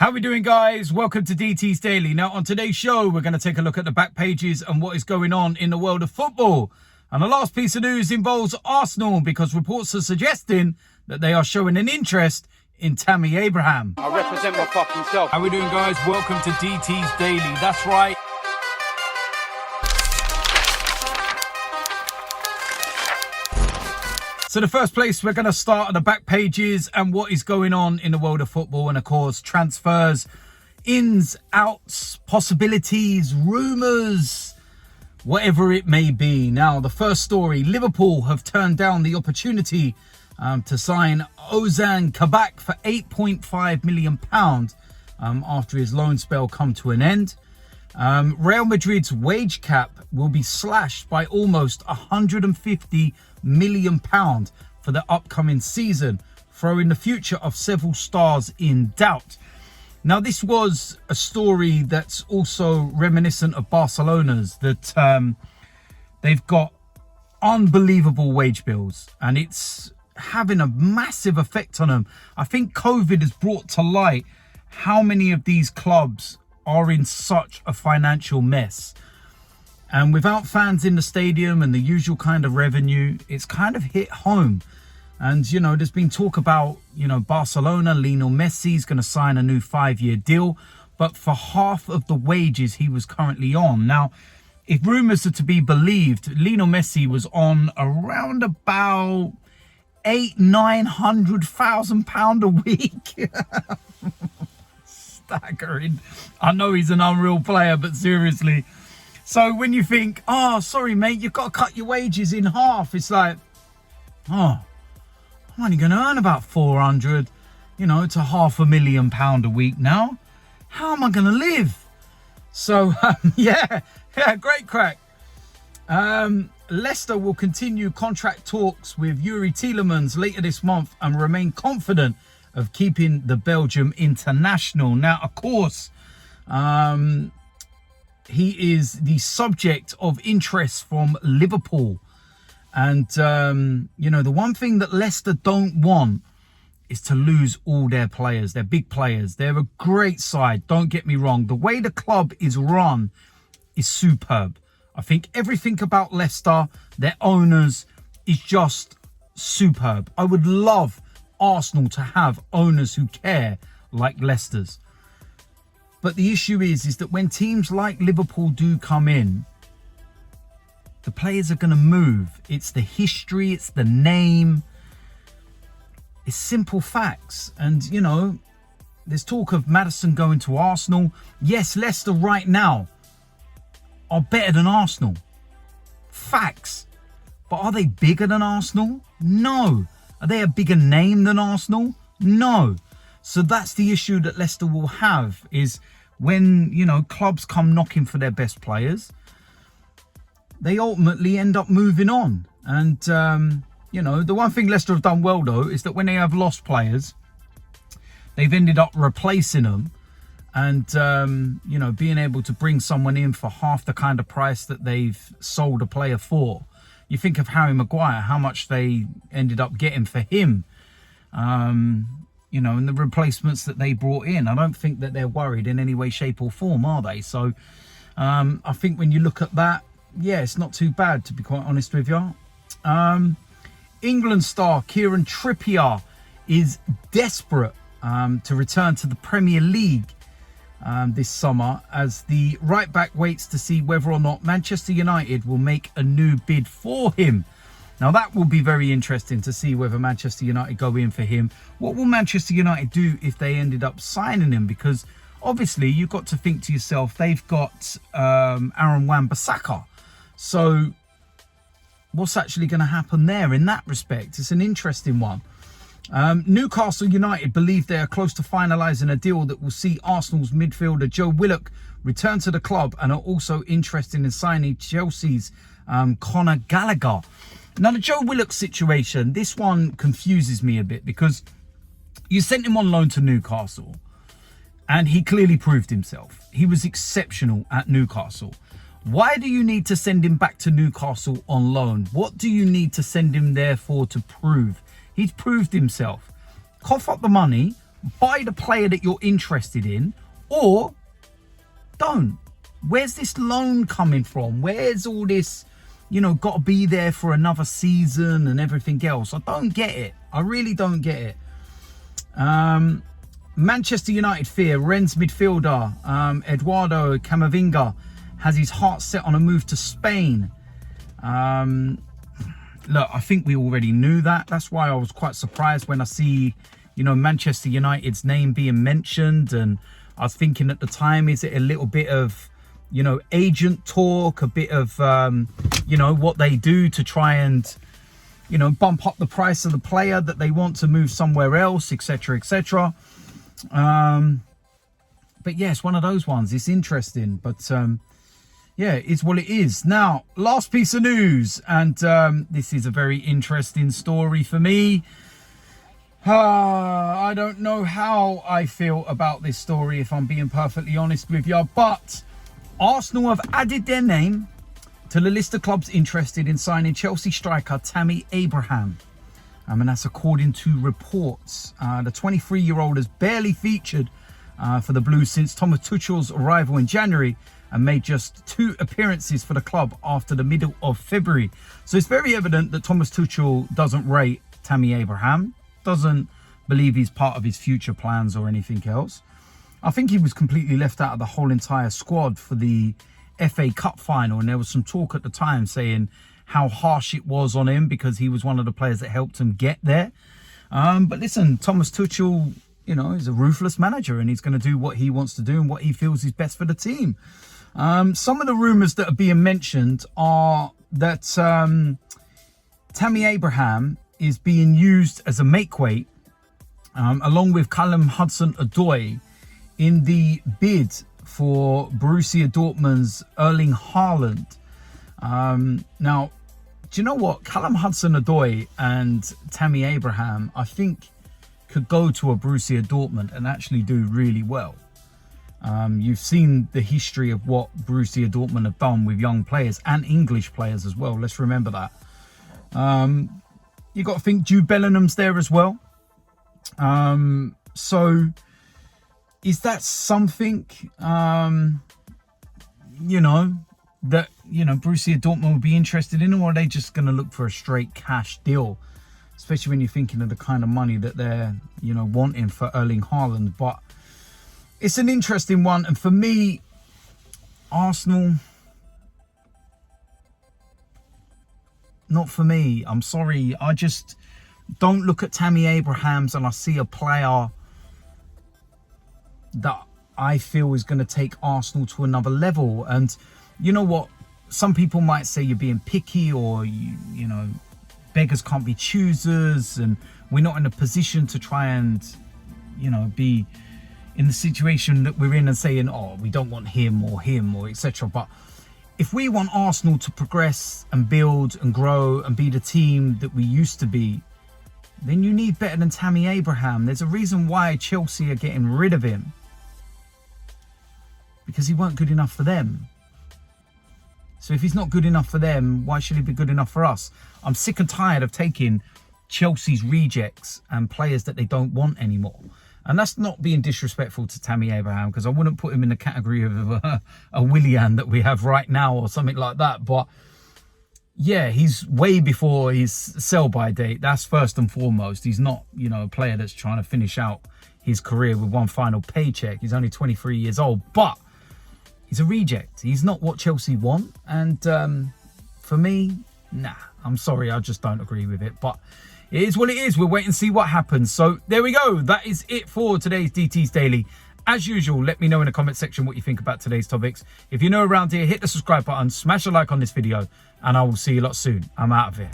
How we doing, guys? Welcome to DT's Daily. Now, on today's show, we're going to take a look at the back pages and what is going on in the world of football. And the last piece of news involves Arsenal because reports are suggesting that they are showing an interest in Tammy Abraham. I represent my fucking self. How we doing, guys? Welcome to DT's Daily. That's right. So the first place we're going to start at the back pages and what is going on in the world of football. And of course, transfers, ins, outs, possibilities, rumours, whatever it may be. Now, the first story, Liverpool have turned down the opportunity to sign Ozan Kabak for £8.5 million after his loan spell come to an end. Real Madrid's wage cap will be slashed by almost £150 million for the upcoming season, throwing the future of several stars in doubt. Now, this was a story that's also reminiscent of Barcelona's, that they've got unbelievable wage bills and it's having a massive effect on them. I think COVID has brought to light how many of these clubs are in such a financial mess. And without fans in the stadium and the usual kind of revenue, it's kind of hit home. And, you know, there's been talk about, you know, Barcelona, Lionel Messi's going to sign a new 5-year deal, but for half of the wages he was currently on. Now, if rumours are to be believed, Lionel Messi was on around about £900,000 a week. Staggering. I know he's an unreal player, but seriously. So when you think, oh, sorry, mate, you've got to cut your wages in half. It's like, oh, I'm only going to earn about 400, you know, to £500,000 a week now. How am I going to live? So, yeah, great crack. Leicester will continue contract talks with Yuri Tielemans later this month and remain confident of keeping the Belgium international. Now, of course, he is the subject of interest from Liverpool. And, you know, the one thing that Leicester don't want is to lose all their players. They're big players. They're a great side. Don't get me wrong. The way the club is run is superb. I think everything about Leicester, their owners, is just superb. I would love Arsenal to have owners who care like Leicester's. But the issue is that when teams like Liverpool do come in, the players are going to move. It's the history, it's the name, it's simple facts. And, you know, there's talk of Maddison going to Arsenal. Yes, Leicester right now are better than Arsenal. Facts. But are they bigger than Arsenal? No. Are they a bigger name than Arsenal? No. So that's the issue that Leicester will have, is when, you know, clubs come knocking for their best players, they ultimately end up moving on. And, you know, the one thing Leicester have done well, though, is that when they have lost players, they've ended up replacing them and, you know, being able to bring someone in for half the kind of price that they've sold a player for. You think of Harry Maguire, how much they ended up getting for him, you know, and the replacements that they brought in. I don't think that they're worried in any way, shape or form, are they? So I think when you look at that, yeah, it's not too bad, to be quite honest with you. England star Kieran Trippier is desperate to return to the Premier League this summer, as the right back waits to see whether or not Manchester United will make a new bid for him. Now, that will be very interesting to see whether Manchester United go in for him. What will Manchester United do if they ended up signing him? Because obviously you've got to think to yourself, they've got Aaron Wan-Bissaka. So what's actually going to happen there in that respect? It's an interesting one. Newcastle United believe they are close to finalising a deal that will see Arsenal's midfielder Joe Willock return to the club, and are also interested in signing Chelsea's Conor Gallagher. Now, the Joe Willock situation, this one confuses me a bit, because you sent him on loan to Newcastle and he clearly proved himself. He was exceptional at Newcastle. Why do you need to send him back to Newcastle on loan? What do you need to send him there for to prove? He's proved himself. Cough up the money, buy the player that you're interested in, or don't. Where's this loan coming from? Where's all this, you know, got to be there for another season and everything else? I don't get it. I really don't get it. Manchester United fear Rennes midfielder Eduardo Camavinga has his heart set on a move to Spain. Look, I think we already knew that. That's why I was quite surprised when I see, you know, Manchester United's name being mentioned. And I was thinking at the time, is it a little bit of, you know, agent talk, a bit of, you know, what they do to try and, you know, bump up the price of the player that they want to move somewhere else, etc., etc. But yeah, it's one of those ones. It's interesting, but yeah, it's what it is. Now, last piece of news, and this is a very interesting story for me. I don't know how I feel about this story, if I'm being perfectly honest with you, but Arsenal have added their name to the list of clubs interested in signing Chelsea striker Tammy Abraham. And that's according to reports. The 23-year-old has barely featured for the Blues since Thomas Tuchel's arrival in January and made just 2 appearances for the club after the middle of February. So it's very evident that Thomas Tuchel doesn't rate Tammy Abraham, doesn't believe he's part of his future plans or anything else. I think he was completely left out of the whole entire squad for the FA Cup final, and there was some talk at the time saying how harsh it was on him because he was one of the players that helped him get there. But listen, Thomas Tuchel, you know, is a ruthless manager, and he's going to do what he wants to do and what he feels is best for the team. Some of the rumours that are being mentioned are that Tammy Abraham is being used as a make-weight along with Callum Hudson-Odoi in the bid for Borussia Dortmund's Erling Haaland. Now, do you know what? Callum Hudson-Odoi and Tammy Abraham, I think, could go to a Borussia Dortmund and actually do really well. You've seen the history of what Borussia Dortmund have done with young players and English players as well. Let's remember that. You got to think Jude Bellingham's there as well. So is that something, you know, that, you know, Borussia Dortmund would be interested in, or are they just going to look for a straight cash deal? Especially when you're thinking of the kind of money that they're, you know, wanting for Erling Haaland. But it's an interesting one. And for me, Arsenal, not for me. I'm sorry. I just don't look at Tammy Abrahams and I see a player that I feel is going to take Arsenal to another level. And you know what? Some people might say you're being picky, or, you know, beggars can't be choosers, and we're not in a position to try and, you know, be in the situation that we're in and saying, oh, we don't want him or etc. But if we want Arsenal to progress and build and grow and be the team that we used to be, then you need better than Tammy Abraham. There's a reason why Chelsea are getting rid of him, because he weren't good enough for them. So if he's not good enough for them, why should he be good enough for us? I'm sick and tired of taking Chelsea's rejects and players that they don't want anymore. And that's not being disrespectful to Tammy Abraham, because I wouldn't put him in the category of a Willian that we have right now or something like that. But yeah, he's way before his sell-by date. That's first and foremost. He's not, you know, a player that's trying to finish out his career with one final paycheck. He's only 23 years old, but he's a reject. He's not what Chelsea want. And for me, nah, I'm sorry. I just don't agree with it. But it is what it is. We'll wait and see what happens. So there we go. That is it for today's DT's Daily. As usual, let me know in the comment section what you think about today's topics. If you're new around here, hit the subscribe button, smash a like on this video, and I will see you lot soon. I'm out of here.